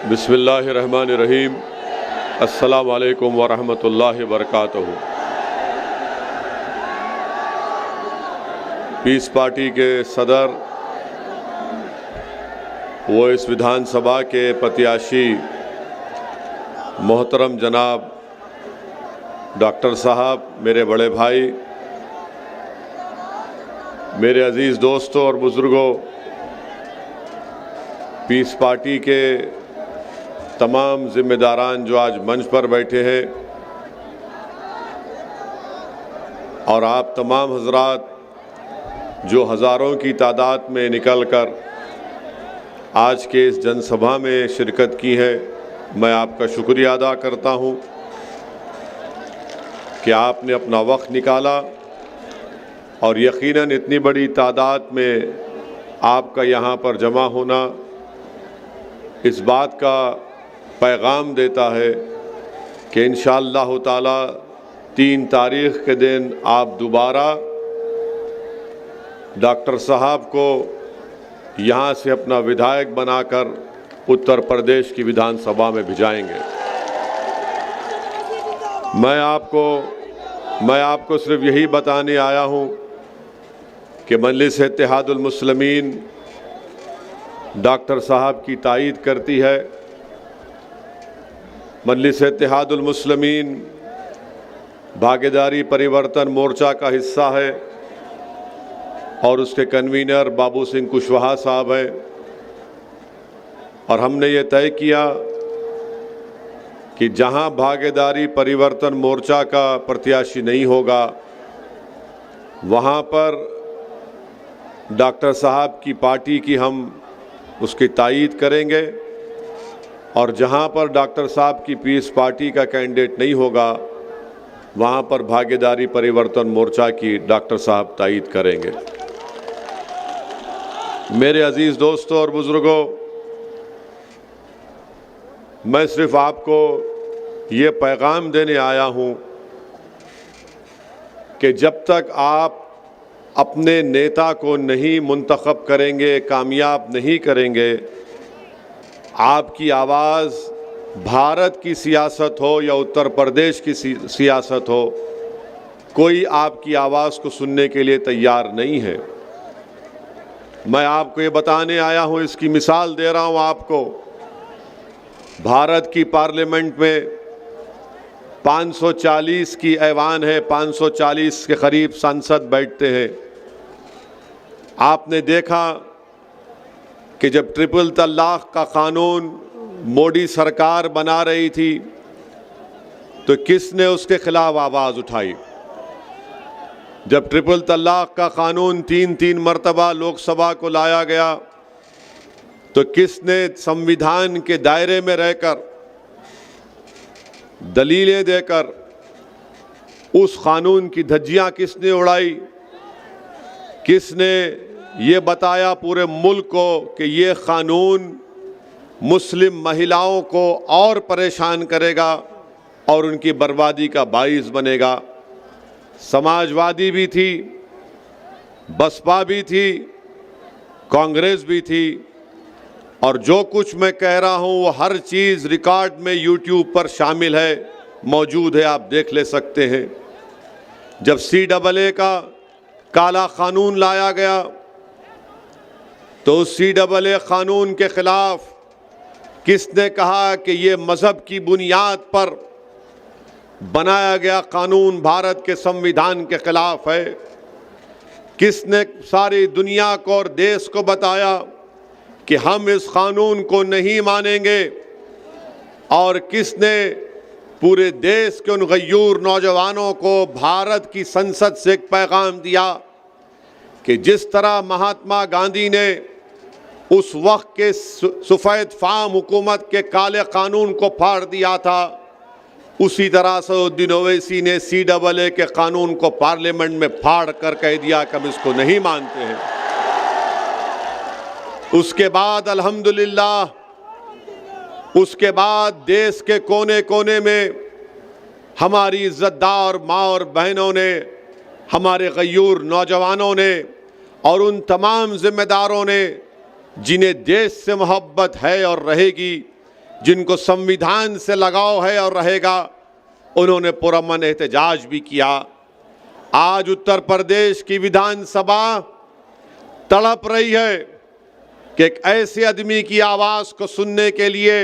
बिस्मिल्लाहिर्रहमानिर्रहीम। अस्सलामु अलैकुम वरहमतुल्लाहि वबरकातुहू। पीस पार्टी के सदर वो इस विधानसभा के प्रत्याशी मोहतरम जनाब डॉक्टर साहब, मेरे बड़े भाई, मेरे अज़ीज़ दोस्तों और बुज़ुर्गों, पीस पार्टी के तमाम ज़िम्मेदारान जो आज मंच पर बैठे हैं और आप तमाम हज़रात जो हज़ारों की तादाद में निकलकर आज के इस जनसभा में शिरकत की है, मैं आपका शुक्रिया अदा करता हूं कि आपने अपना वक्त निकाला और यकीनन इतनी बड़ी तादाद में आपका यहाँ पर जमा होना इस बात का पैगाम देता है कि इंशाअल्लाह ताला 3 तारीख़ के दिन आप दोबारा डॉक्टर साहब को यहाँ से अपना विधायक बनाकर उत्तर प्रदेश की विधानसभा में भिजाएंगे। मैं आपको सिर्फ यही बताने आया हूँ कि मजलिस इत्तेहादुल मुस्लिमीन डॉक्टर साहब की तायीद करती है। मजलिस इत्तेहादुल मुस्लिमीन भागीदारी परिवर्तन मोर्चा का हिस्सा है और उसके कन्वीनर बाबू सिंह कुशवाहा साहब हैं। और हमने ये तय किया कि जहां भागीदारी परिवर्तन मोर्चा का प्रत्याशी नहीं होगा वहां पर डॉक्टर साहब की पार्टी की हम उसकी तायीद करेंगे और जहां पर डॉक्टर साहब की पीस पार्टी का कैंडिडेट नहीं होगा वहां पर भागीदारी परिवर्तन मोर्चा की डॉक्टर साहब तायीद करेंगे। मेरे अजीज़ दोस्तों और बुज़ुर्गों, मैं सिर्फ आपको ये पैगाम देने आया हूँ कि जब तक आप अपने नेता को नहीं मुंतखब करेंगे, कामयाब नहीं करेंगे, आपकी आवाज़ भारत की सियासत हो या उत्तर प्रदेश की सियासत हो, कोई आपकी आवाज़ को सुनने के लिए तैयार नहीं है। मैं आपको ये बताने आया हूँ, इसकी मिसाल दे रहा हूँ आपको। भारत की पार्लियामेंट में 540 की ऐवान है, 540 के करीब सांसद बैठते हैं। आपने देखा कि जब ट्रिपल तलाक का कानून मोदी सरकार बना रही थी तो किसने उसके खिलाफ आवाज़ उठाई? जब ट्रिपल तलाक का कानून 3 मरतबा लोकसभा को लाया गया तो किसने संविधान के दायरे में रहकर दलीलें देकर उस कानून की धज्जियां किसने उड़ाई? किसने ये बताया पूरे मुल्क को कि ये कानून मुस्लिम महिलाओं को और परेशान करेगा और उनकी बर्बादी का बाइस बनेगा? समाजवादी भी थी, बसपा भी थी, कांग्रेस भी थी। और जो कुछ मैं कह रहा हूँ वो हर चीज़ रिकॉर्ड में यूट्यूब पर शामिल है, मौजूद है, आप देख ले सकते हैं। जब CAA का काला कानून लाया गया तो उस CAA कानून के खिलाफ किसने कहा कि ये मज़हब की बुनियाद पर बनाया गया कानून भारत के संविधान के खिलाफ है? किसने सारी दुनिया को और देश को बताया कि हम इस कानून को नहीं मानेंगे? और किसने पूरे देश के उन गयूर नौजवानों को भारत की संसद से एक पैगाम दिया कि जिस तरह महात्मा गांधी ने उस वक्त के सफ़ेद फाम हुकूमत के काले कानून को फाड़ दिया था, उसी तरह सऊद्दीन ओवैसी ने CAA के कानून को पार्लियामेंट में फाड़ कर कह दिया कि हम इसको नहीं मानते हैं। उसके बाद अल्हम्दुलिल्लाह, उसके बाद देश के कोने कोने में हमारी इज़्ज़तदार माँ और बहनों ने, हमारे गयूर नौजवानों ने और उन तमाम जिम्मेदारों ने जिन्हें देश से मोहब्बत है और रहेगी, जिनको संविधान से लगाव है और रहेगा, उन्होंने पुरअमन एहतजाज भी किया। आज उत्तर प्रदेश की विधानसभा तड़प रही है कि एक ऐसे आदमी की आवाज़ को सुनने के लिए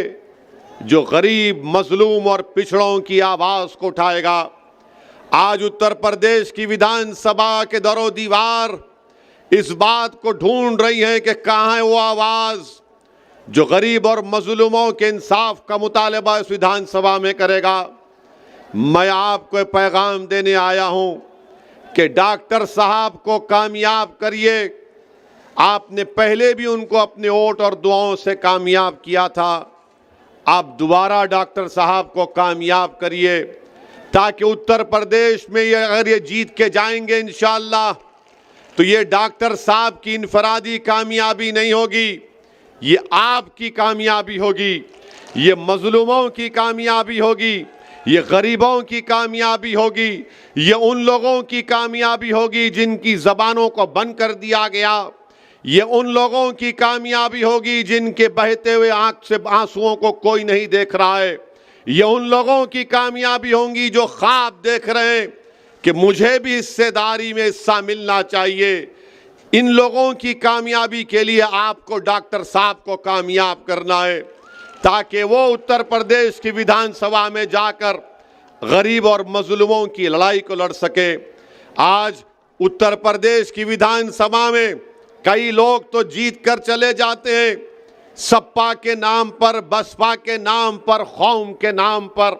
जो गरीब, मजलूम और पिछड़ों की आवाज़ को उठाएगा। आज उत्तर प्रदेश की विधानसभा के दरो दीवार इस बात को ढूंढ रही है कि कहाँ है वो आवाज़ जो गरीब और मजलूमों के इंसाफ का मुतालबा इस विधानसभा में करेगा। मैं आपको एक पैगाम देने आया हूं कि डॉक्टर साहब को कामयाब करिए। आपने पहले भी उनको अपने वोट और दुआओं से कामयाब किया था, आप दोबारा डॉक्टर साहब को कामयाब करिए ताकि उत्तर प्रदेश में अगर ये जीत के जाएंगे इंशाअल्लाह तो ये डॉक्टर साहब की इनफरादी कामयाबी नहीं होगी, ये आपकी कामयाबी होगी, ये मजलूमों की कामयाबी होगी, ये गरीबों की कामयाबी होगी, ये उन लोगों की कामयाबी होगी जिनकी ज़बानों को बंद कर दिया गया, ये उन लोगों की कामयाबी होगी जिनके बहते हुए आंख से आंसुओं को कोई नहीं देख रहा है, ये उन लोगों की कामयाबी होंगी जो ख्वाब देख रहे हैं कि मुझे भी हिस्सेदारी में हिस्सा मिलना चाहिए। इन लोगों की कामयाबी के लिए आपको डॉक्टर साहब को कामयाब करना है ताकि वो उत्तर प्रदेश की विधानसभा में जाकर गरीब और मजलूमों की लड़ाई को लड़ सके। आज उत्तर प्रदेश की विधानसभा में कई लोग तो जीत कर चले जाते हैं सपा के नाम पर, बसपा के नाम पर, कौम के नाम पर,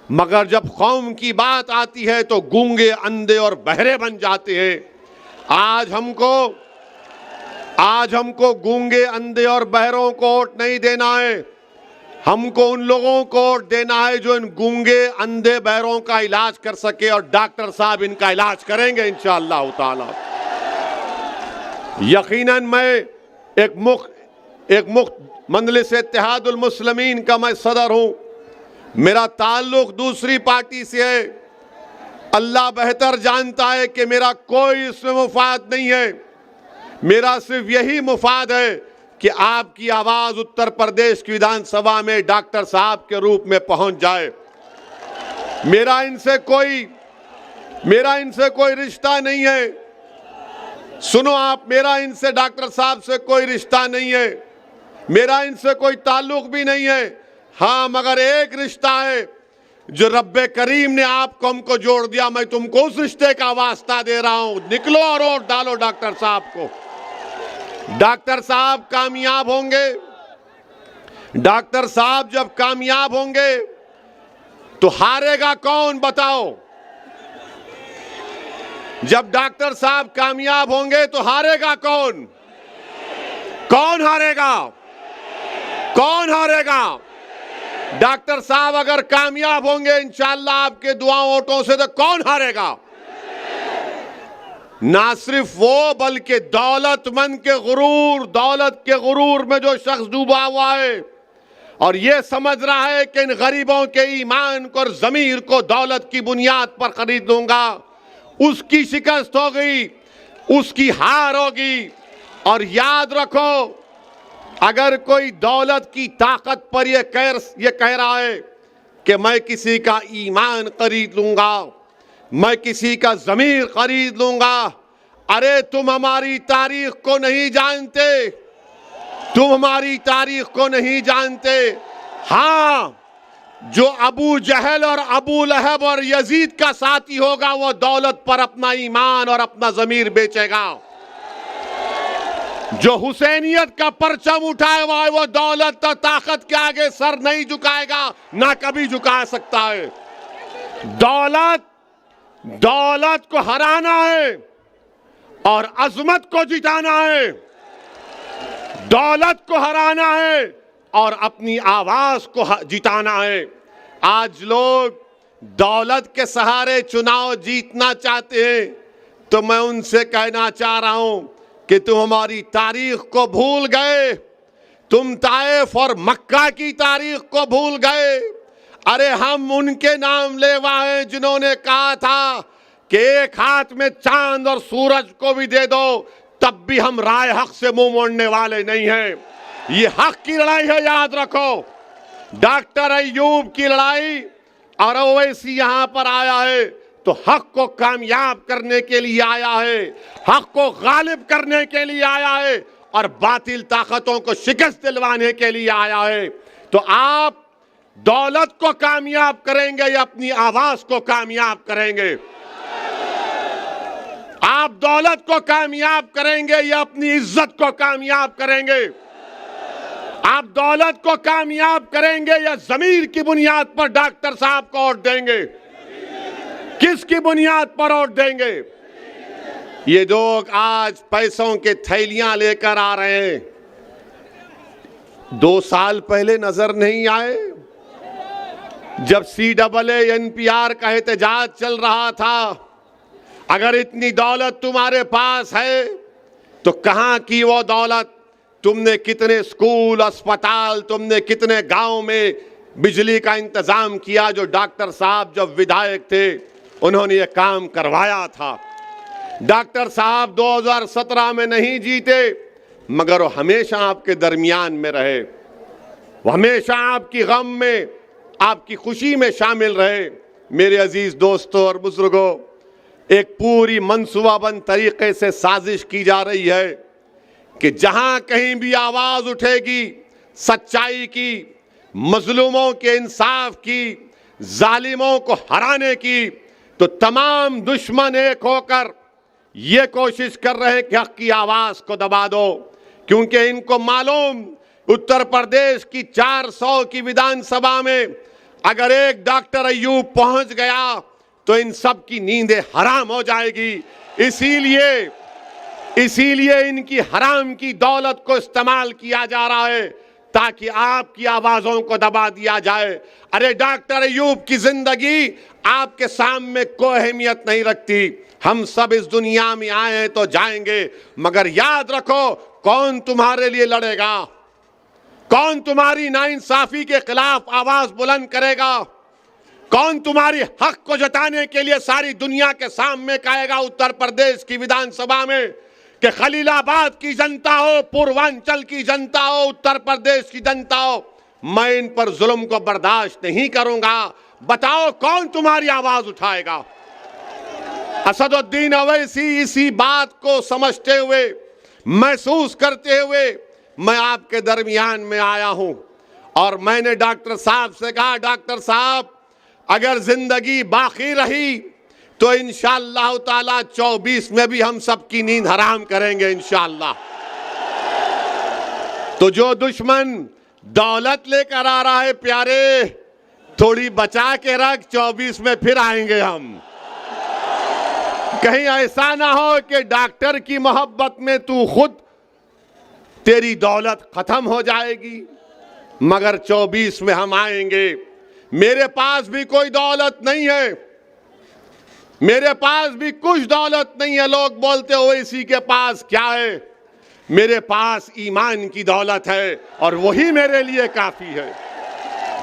मगर जब कौम की बात आती है तो गूंगे, अंधे और बहरे बन जाते हैं। आज हमको गूंगे, अंधे और बहरों को वोट नहीं देना है, हमको उन लोगों को वोट देना है जो इन गूंगे, अंधे, बहरों का इलाज कर सके और डॉक्टर साहब इनका इलाज करेंगे इंशाअल्लाह ताला। यकीनन मैं एक मुख्त मजलिस इत्तेहादुल मुस्लिमीन का मैं सदर हूं, मेरा ताल्लुक दूसरी पार्टी से है। अल्लाह बेहतर जानता है कि मेरा कोई इसमें मुफाद नहीं है, मेरा सिर्फ यही मुफाद है कि आपकी आवाज़ उत्तर प्रदेश की विधानसभा में डॉक्टर साहब के रूप में पहुंच जाए। मेरा इनसे कोई रिश्ता नहीं है, सुनो आप, मेरा इनसे डॉक्टर साहब से कोई रिश्ता नहीं है, मेरा इनसे कोई ताल्लुक भी नहीं है। हाँ, मगर एक रिश्ता है जो रब्बे करीम ने आपको हमको जोड़ दिया, मैं तुमको उस रिश्ते का वास्ता दे रहा हूं, निकलो और वोट डालो डॉक्टर साहब को। डॉक्टर साहब कामयाब होंगे, डॉक्टर साहब जब कामयाब होंगे तो हारेगा कौन बताओ? जब डॉक्टर साहब कामयाब होंगे तो हारेगा कौन? कौन हारेगा? कौन हारेगा? डॉक्टर साहब अगर कामयाब होंगे इंशाअल्लाह आपके दुआ वोटों से तो कौन हारेगा? ना सिर्फ वो बल्कि दौलतमंद के गुरूर, दौलत के गुरूर में जो शख्स डूबा हुआ है और ये समझ रहा है कि इन गरीबों के ईमान को और जमीर को दौलत की बुनियाद पर खरीद लूंगा, उसकी शिकस्त होगी, उसकी हार होगी। और याद रखो, अगर कोई दौलत की ताकत पर ये कह रहा है कि मैं किसी का ईमान खरीद लूंगा, मैं किसी का ज़मीर खरीद लूंगा, अरे तुम हमारी तारीख को नहीं जानते, तुम हमारी तारीख को नहीं जानते। हाँ, जो अबू जहल और अबू लहब और यजीद का साथी होगा वो दौलत पर अपना ईमान और अपना ज़मीर बेचेगा। जो हुसैनियत का परचम उठाए हुआ है वो दौलत और ताकत के आगे सर नहीं झुकाएगा, ना कभी झुका सकता है। दौलत को हराना है और अजमत को जिताना है, दौलत को हराना है और अपनी आवाज को जिताना है। आज लोग दौलत के सहारे चुनाव जीतना चाहते हैं, तो मैं उनसे कहना चाह रहा हूं कि तुम हमारी तारीख को भूल गए, तुम ताइफ और मक्का की तारीख को भूल गए। अरे हम उनके नाम लेवा हैं जिन्होंने कहा था कि एक हाथ में चांद और सूरज को भी दे दो तब भी हम राय हक से मुंह मोड़ने वाले नहीं हैं। ये हक की लड़ाई है, याद रखो, डॉक्टर अय्यूब की लड़ाई और ओवैसी यहां पर आया है तो हक को कामयाब करने के लिए आया है, हक को गालिब करने के लिए आया है और बातिल ताकतों को शिकस्त दिलवाने के लिए आया है। तो आप दौलत को कामयाब करेंगे या अपनी आवाज को कामयाब करेंगे? आप दौलत को कामयाब करेंगे या अपनी इज्जत को कामयाब करेंगे? आप दौलत को कामयाब करेंगे या जमीर की बुनियाद पर डॉक्टर साहब को वोट देंगे? किसकी बुनियाद पर वोट देंगे? ये लोग आज पैसों के थैलियां लेकर आ रहे हैं, 2 साल पहले नजर नहीं आए जब CAA NPR का एहतजाज चल रहा था? अगर इतनी दौलत तुम्हारे पास है तो कहां की वो दौलत? तुमने कितने स्कूल, अस्पताल, तुमने कितने गांव में बिजली का इंतजाम किया? जो डॉक्टर साहब जब विधायक थे उन्होंने ये काम करवाया था। डॉक्टर साहब 2017 में नहीं जीते मगर वो हमेशा आपके दरमियान में रहे, वो हमेशा आपकी गम में, आपकी खुशी में शामिल रहे। मेरे अजीज दोस्तों और बुजुर्गों, एक पूरी मंसूबाबंद तरीके से साजिश की जा रही है कि जहां कहीं भी आवाज उठेगी सच्चाई की, मजलूमों के इंसाफ की, जालिमों को हराने की, तो तमाम दुश्मन एक होकर ये कोशिश कर रहे हैं कि हक की आवाज को दबा दो, क्योंकि इनको मालूम उत्तर प्रदेश की 400 की विधानसभा में अगर एक डॉक्टर अय्यूब पहुंच गया तो इन सब की नींदें हराम हो जाएगी। इसीलिए इनकी हराम की दौलत को इस्तेमाल किया जा रहा है ताकि आपकी आवाजों को दबा दिया जाए। अरे डॉक्टर अय्यूब की जिंदगी आपके सामने कोई अहमियत नहीं रखती। हम सब इस दुनिया में आए हैं तो जाएंगे, मगर याद रखो कौन तुम्हारे लिए लड़ेगा, कौन तुम्हारी नाइंसाफी के खिलाफ आवाज बुलंद करेगा, कौन तुम्हारी हक को जताने के लिए सारी दुनिया के सामने कहेगा उत्तर प्रदेश की विधानसभा में कि खलीलाबाद की जनता हो, पूर्वांचल की जनता हो, उत्तर प्रदेश की जनता हो, मैं इन पर जुल्म को बर्दाश्त नहीं करूंगा। बताओ कौन तुम्हारी आवाज उठाएगा? असदुद्दीन ओवैसी इसी बात को समझते हुए, महसूस करते हुए मैं आपके दरमियान में आया हूं और मैंने डॉक्टर साहब से कहा, डॉक्टर साहब अगर जिंदगी बाकी रही तो इंशाअल्लाह ताला 24 में भी हम सबकी नींद हराम करेंगे इंशाअल्लाह। तो जो दुश्मन दौलत लेकर आ रहा है प्यारे, थोड़ी बचा के रख, 24 में फिर आएंगे हम। कहीं ऐसा ना हो कि डॉक्टर की मोहब्बत में तू खुद, तेरी दौलत खत्म हो जाएगी, मगर 24 में हम आएंगे। मेरे पास भी कोई दौलत नहीं है, मेरे पास भी कुछ दौलत नहीं है। लोग बोलते हो इसी के पास क्या है? मेरे पास ईमान की दौलत है और वही मेरे लिए काफी है।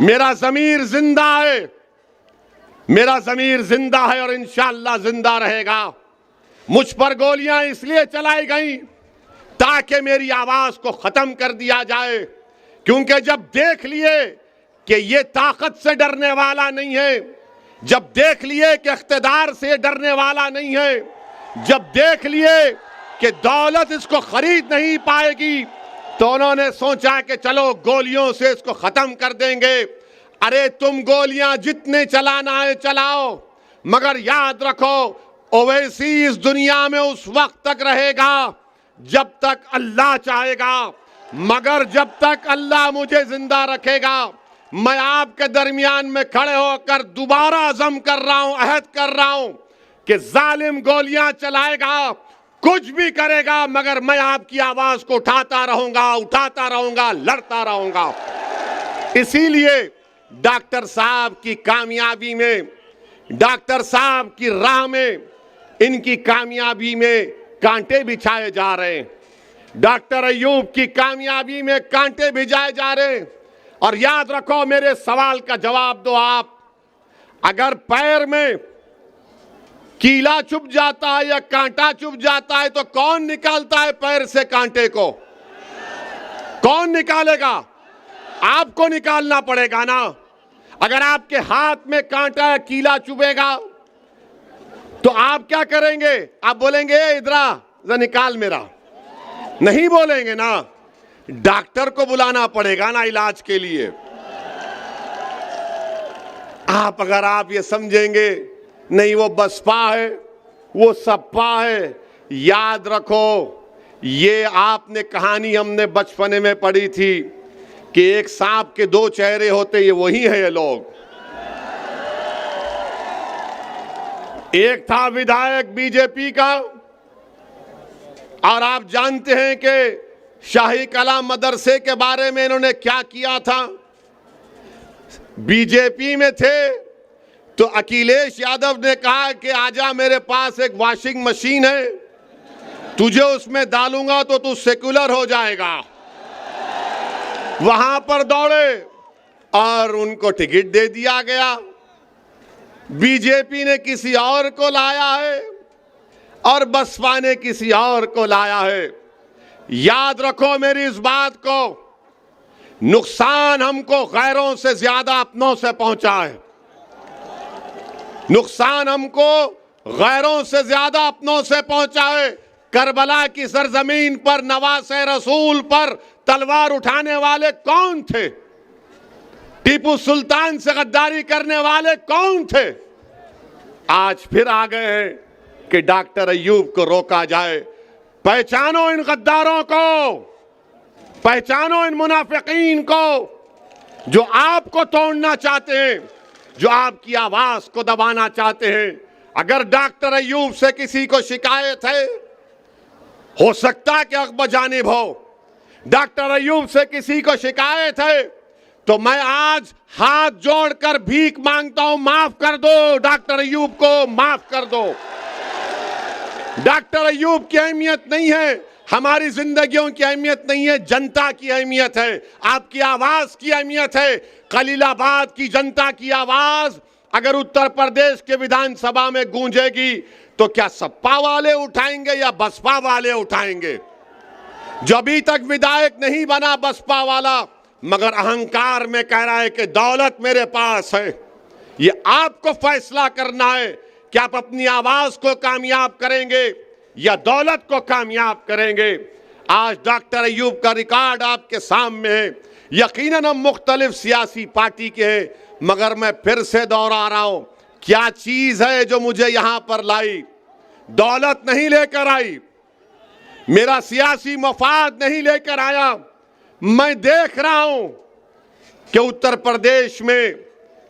मेरा ज़मीर जिंदा है, मेरा ज़मीर जिंदा है और इंशाअल्लाह जिंदा रहेगा। मुझ पर गोलियां इसलिए चलाई गई ताकि मेरी आवाज को खत्म कर दिया जाए, क्योंकि जब देख लिए कि ये ताकत से डरने वाला नहीं है, जब देख लिए कि इख्तिदार से डरने वाला नहीं है, जब देख लिए कि दौलत इसको खरीद नहीं पाएगी, तो उन्होंने सोचा कि चलो गोलियों से इसको खत्म कर देंगे। अरे तुम गोलियां जितने चलाना है चलाओ, मगर याद रखो ओवैसी इस दुनिया में उस वक्त तक रहेगा जब तक अल्लाह चाहेगा, मगर जब तक अल्लाह मुझे जिंदा रखेगा, मैं आपके दरमियान में खड़े होकर दोबारा अज़म कर रहा हूं, अहद कर रहा हूं कि जालिम गोलियां चलाएगा, कुछ भी करेगा, मगर मैं आपकी आवाज को उठाता रहूंगा, लड़ता रहूंगा। इसीलिए डॉक्टर साहब की कामयाबी में, डॉक्टर साहब की राह में, इनकी कामयाबी में कांटे बिछाए जा रहे हैं। डॉक्टर अय्यूब की कामयाबी में कांटे भिजाए जा रहे हैं। और याद रखो, मेरे सवाल का जवाब दो आप, अगर पैर में कीला चुभ जाता है या कांटा चुभ जाता है तो कौन निकालता है पैर से कांटे को? कौन निकालेगा? आपको निकालना पड़ेगा ना। अगर आपके हाथ में कांटा कीला चुभेगा तो आप क्या करेंगे? आप बोलेंगे इधरा जरा निकाल मेरा, नहीं बोलेंगे ना। डॉक्टर को बुलाना पड़ेगा ना इलाज के लिए। अगर आप ये समझेंगे नहीं वो बसपा है, वो सपा है, याद रखो ये आपने कहानी हमने बचपने में पढ़ी थी कि एक सांप के दो चेहरे होते, ये वही है ये लोग। एक था विधायक बीजेपी का, और आप जानते हैं कि शाही कला मदरसे के बारे में इन्होंने क्या किया था। बीजेपी में थे तो अखिलेश यादव ने कहा कि आजा मेरे पास एक वॉशिंग मशीन है, तुझे उसमें डालूंगा तो तू सेक्युलर हो जाएगा। वहां पर दौड़े और उनको टिकट दे दिया गया। बीजेपी ने किसी और को लाया है और बसपा ने किसी और को लाया है। याद रखो मेरी इस बात को, नुकसान हमको गैरों से ज्यादा अपनों से पहुंचा है। नुकसान हमको गैरों से ज्यादा अपनों से पहुंचा है। करबला की सरजमीन पर नवासे रसूल पर तलवार उठाने वाले कौन थे? टीपू सुल्तान से गद्दारी करने वाले कौन थे? आज फिर आ गए हैं कि डॉक्टर अय्यूब को रोका जाए। पहचानो इन गद्दारों को, पहचानो इन मुनाफिकीन को जो आपको तोड़ना चाहते हैं, जो आपकी आवाज को दबाना चाहते हैं। अगर डॉक्टर अय्यूब से किसी को शिकायत है, हो सकता है कि हक बजानिब हो। डॉक्टर अय्यूब से किसी को शिकायत है तो मैं आज हाथ जोड़कर भीख मांगता हूं, माफ कर दो डॉक्टर अय्यूब को, माफ कर दो। डॉक्टर अय्यूब की अहमियत नहीं है, हमारी जिंदगियों की अहमियत नहीं है, जनता की अहमियत है, आपकी आवाज की अहमियत है। खलीलाबाद की जनता की आवाज अगर उत्तर प्रदेश के विधानसभा में गूंजेगी तो क्या सपा वाले उठाएंगे या बसपा वाले उठाएंगे? जो अभी तक विधायक नहीं बना बसपा वाला, मगर अहंकार में कह रहा है कि दौलत मेरे पास है, ये आपको फैसला करना है कि आप अपनी आवाज को कामयाब करेंगे या दौलत को कामयाब करेंगे। आज डॉक्टर अय्यूब का रिकॉर्ड आपके सामने है। यकीनन हम मुख्तलिफ सियासी पार्टी के हैं, मगर मैं फिर से दोहरा रहा हूं, क्या चीज है जो मुझे यहां पर लाई? दौलत नहीं लेकर आई, मेरा सियासी मफाद नहीं लेकर आया। मैं देख रहा हूं कि उत्तर प्रदेश में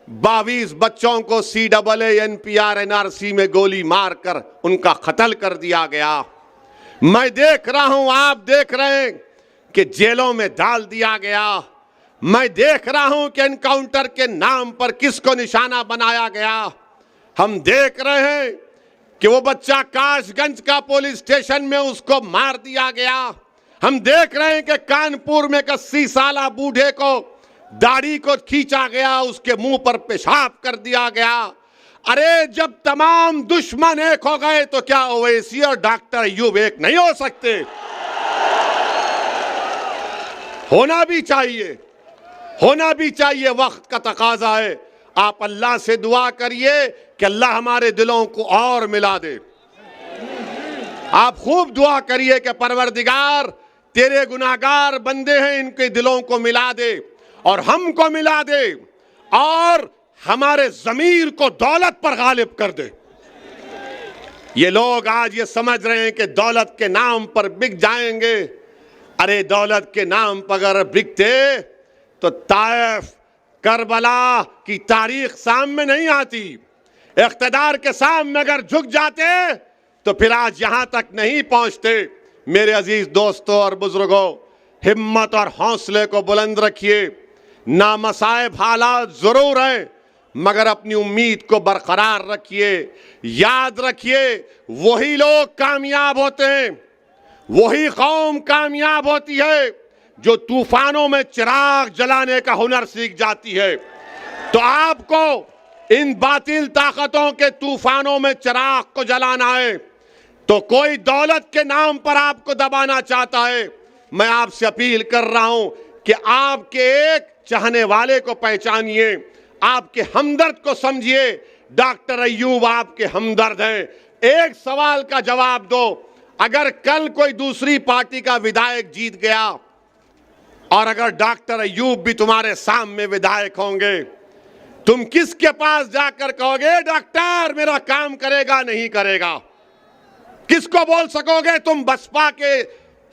22 बच्चों को CAA NPR NRC में गोली मारकर उनका कत्ल कर दिया गया। मैं देख रहा हूं, आप देख रहे हैं कि जेलों में डाल दिया गया। मैं देख रहा हूं कि एनकाउंटर के नाम पर किसको निशाना बनाया गया। हम देख रहे हैं कि वो बच्चा कासगंज का पुलिस स्टेशन में उसको मार दिया गया। हम देख रहे हैं कि कानपुर में 80 साला बूढ़े को दाढ़ी को खींचा गया, उसके मुंह पर पेशाब कर दिया गया। अरे जब तमाम दुश्मन एक हो गए तो क्या ओवैसी और डॉक्टर अय्यूब एक नहीं हो सकते? होना भी चाहिए, होना भी चाहिए, वक्त का तकाजा है। आप अल्लाह से दुआ करिए कि अल्लाह हमारे दिलों को और मिला दे। आप खूब दुआ करिए कि परवरदिगार तेरे गुनाहगार बंदे हैं, इनके दिलों को मिला दे और हमको मिला दे और हमारे ज़मीर को दौलत पर गालिब कर दे। ये लोग आज ये समझ रहे हैं कि दौलत के नाम पर बिक जाएंगे। अरे दौलत के नाम पर अगर बिकते तो ताइफ करबला की तारीख सामने नहीं आती। इख्तिदार के सामने अगर झुक जाते तो फिर आज यहां तक नहीं पहुंचते। मेरे अजीज दोस्तों और बुजुर्गों, हिम्मत और हौसले को बुलंद रखिए। नामसाइब हालात जरूर हैं, मगर अपनी उम्मीद को बरकरार रखिए। याद रखिए, वही लोग कामयाब होते हैं, वही कौम कामयाब होती है जो तूफानों में चिराग जलाने का हुनर सीख जाती है। तो आपको इन बातिल ताकतों के तूफानों में चिराग को जलाना है। तो कोई दौलत के नाम पर आपको दबाना चाहता है, मैं आपसे अपील कर रहा हूं कि आपके एक चाहने वाले को पहचानिए, आपके हमदर्द को समझिए। डॉक्टर अय्यूब आपके हमदर्द हैं। एक सवाल का जवाब दो, अगर कल कोई दूसरी पार्टी का विधायक जीत गया और अगर डॉक्टर अय्यूब भी तुम्हारे सामने विधायक होंगे, तुम किसके पास जाकर कहोगे डॉक्टर मेरा काम करेगा नहीं करेगा? किसको बोल सकोगे? तुम बसपा के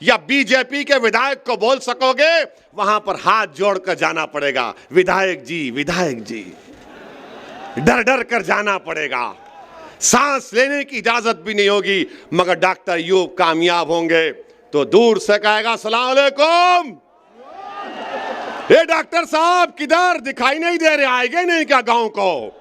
या बीजेपी के विधायक को बोल सकोगे? वहां पर हाथ जोड़कर जाना पड़ेगा, विधायक जी विधायक जी, डर डर कर जाना पड़ेगा, सांस लेने की इजाजत भी नहीं होगी। मगर डॉक्टर अय्यूब कामयाब होंगे तो दूर से कहेगा अस्सलाम वालेकुम, ये डॉक्टर साहब किधर, दिखाई नहीं दे रहे, आएंगे नहीं क्या गांव को?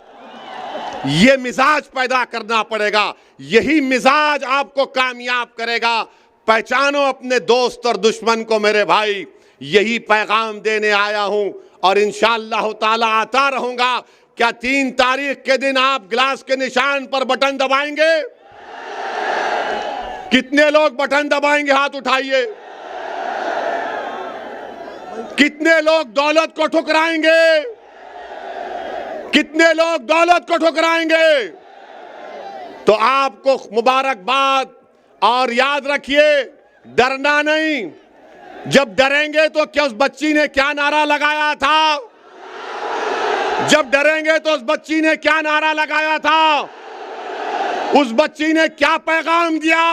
ये मिजाज पैदा करना पड़ेगा। यही मिजाज आपको कामयाब करेगा। पहचानो अपने दोस्त और दुश्मन को मेरे भाई। यही पैगाम देने आया हूं और इंशाअल्लाह ताला आता रहूंगा। क्या 3 तारीख के दिन आप गिलास के निशान पर बटन दबाएंगे? कितने लोग बटन दबाएंगे? हाथ उठाइए। कितने लोग दौलत को ठुकराएंगे? कितने लोग दौलत को ठुकराएंगे? तो आपको मुबारकबाद। और याद रखिए, डरना नहीं। जब डरेंगे तो क्या उस बच्ची ने क्या नारा लगाया था? जब डरेंगे तो उस बच्ची ने क्या नारा लगाया था? उस बच्ची ने क्या पैगाम दिया?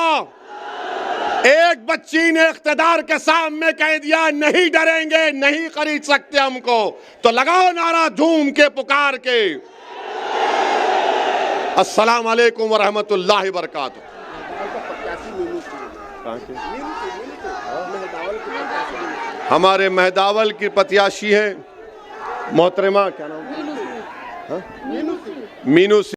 एक बच्ची ने इख्तिदार के सामने कह दिया नहीं डरेंगे, नहीं खरीद सकते हमको, तो लगाओ नारा धूम के पुकार के। अस्सलाम वालेकुम वरहमतुल्लाहि वबरकातुहू। हमारे महदावल की प्रत्याशी हैं मोहतरमा, क्या नाम? मीनू।